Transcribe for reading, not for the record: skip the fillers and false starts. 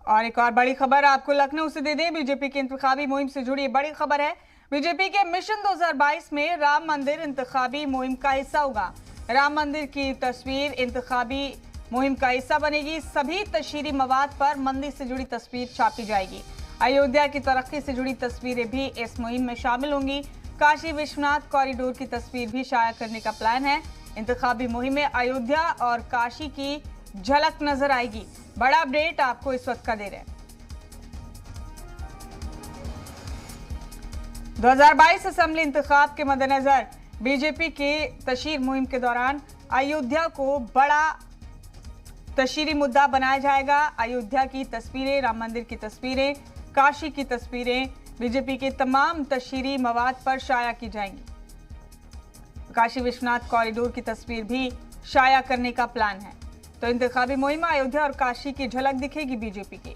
और एक और बड़ी खबर आपको लखनऊ से दे दें। बीजेपी की इंतखाबी मुहिम से जुड़ी बड़ी खबर है। बीजेपी के मिशन 2022 में राम मंदिर इंतखाबी मुहिम का हिस्सा होगा। राम मंदिर की तस्वीर इंतखाबी मुहिम का हिस्सा बनेगी। सभी तशहीरी मवाद पर मंदिर से जुड़ी तस्वीर छापी जाएगी। अयोध्या की तरक्की से जुड़ी तस्वीरें भी इस मुहिम में शामिल होंगी। काशी विश्वनाथ कॉरिडोर की तस्वीर भी शाया करने का प्लान है। इंतखाबी मुहिम में अयोध्या और काशी की झलक नजर आएगी। बड़ा अपडेट आपको इस वक्त का दे रहे हैं। 2022 असेंबली इंतखाब के मद्देनजर बीजेपी की तशहीर मुहिम के दौरान अयोध्या को बड़ा तशहीरी मुद्दा बनाया जाएगा। अयोध्या की तस्वीरें, राम मंदिर की तस्वीरें, काशी की तस्वीरें बीजेपी के तमाम तशहीरी मवाद पर शाया की जाएंगी। काशी विश्वनाथ कॉरिडोर की तस्वीर भी शाया करने का प्लान है। तो इंतखाबी मुहिम में अयोध्या और काशी की झलक दिखेगी बीजेपी की।